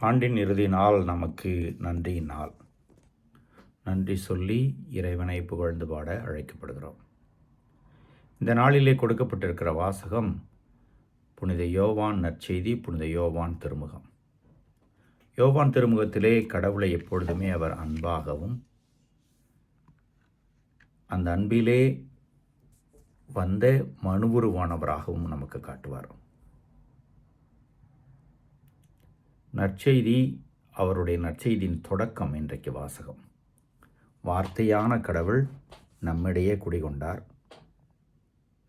ஆண்டின் இறுதி நாள் நமக்கு நன்றி நாள். நன்றி சொல்லி இறைவனை புகழ்ந்து பாட அழைக்கப்படுகிறோம். இந்த நாளிலே கொடுக்கப்பட்டிருக்கிற வாசகம் புனித யோவான் நற்செய்தி, புனித யோவான் திருமுகம். யோவான் திருமுகத்திலே கடவுளை எப்பொழுதுமே அவர் அன்பாகவும், அந்த அன்பிலே வந்த மனுவுருவானவராகவும் நமக்கு காட்டுவார். நற்செய்தி அவருடைய நற்செய்தியின் தொடக்கம். இன்றைக்கு வாசகம், வார்த்தையான கடவுள் நம்மிடையே குடிகொண்டார்,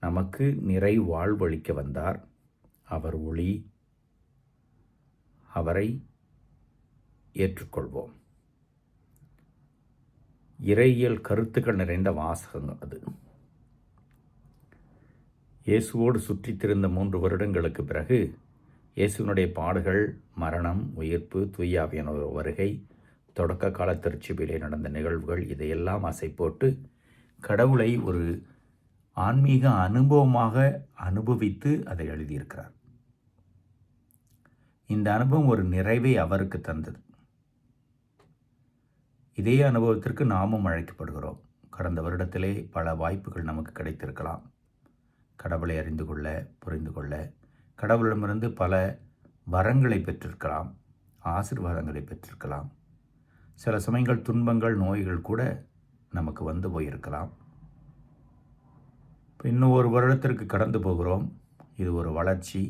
நமக்கு நிறை வாழ்வளிக்க வந்தார், அவர் ஒளி, அவரை ஏற்றுக்கொள்வோம். இறையியல் கருத்துக்கள் நிறைந்த வாசகம் அது. இயேசுவோடு சுற்றித்திருந்த 3 வருடங்களுக்கு பிறகு இயேசுவினுடைய பாடுகள், மரணம், உயிர்ப்பு, தூய ஆவியானவர் வருகை, தொடக்க கால திருச்சபையிலே நடந்த நிகழ்வுகள், இதையெல்லாம் அசை போட்டு கடவுளை ஒரு ஆன்மீக அனுபவமாக அனுபவித்து அதை எழுதியிருக்கிறார். இந்த அனுபவம் ஒரு நிறைவை அவருக்கு தந்தது. இதே அனுபவத்திற்கு நாமும் அழைக்கப்படுகிறோம். கடந்த வருடத்திலே பல வாய்ப்புகள் நமக்கு கிடைத்திருக்கலாம். கடவுளை அறிந்து கொள்ள, புரிந்து கொள்ள, கடவுளிடமிருந்து பல வரங்களை பெற்றிருக்கலாம், ஆசீர்வாதங்களை பெற்றிருக்கலாம். சில சமயங்கள் துன்பங்கள், நோய்கள் கூட நமக்கு வந்து போயிருக்கலாம். இன்னும் ஒரு வருடத்திற்கு கடந்து போகிறோம். இது ஒரு வளர்ச்சி,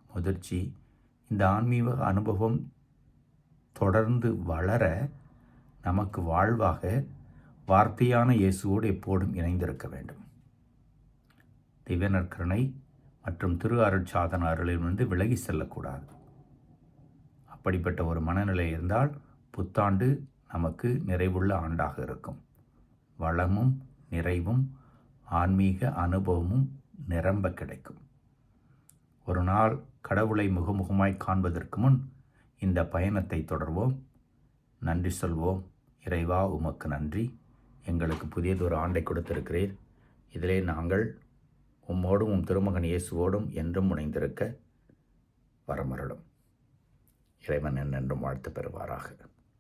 முதிர்ச்சி. இந்த ஆன்மீக அனுபவம் தொடர்ந்து வளர நமக்கு வாழ்வாக வார்த்தையான இயேசுவோடு எப்போதும் இணைந்திருக்க வேண்டும். திவ்ய நற்கருணை மற்றும் திரு அருட்சாதன அருளிலிருந்து விலகி செல்லக்கூடாது. அப்படிப்பட்ட ஒரு மனநிலை இருந்தால் புத்தாண்டு நமக்கு நிறைவுள்ள ஆண்டாக இருக்கும். வளமும் நிறைவும் ஆன்மீக அனுபவமும் நிரம்ப கிடைக்கும். ஒரு நாள் கடவுளை முகமுகமாய் காண்பதற்கு முன் இந்த பயணத்தை தொடர்வோம். நன்றி சொல்வோம். இறைவா, உமக்கு நன்றி. எங்களுக்கு புதியதொரு ஆண்டை கொடுத்திருக்கிறீர். இதிலே நாங்கள் உம்மோடும் உம் திருமகன் இயேசுவோடும் என்றும் முனைந்திருக்க வரமருளும். இறைவன் என்றென்றும் வாழ்த்து பெறுவாராக.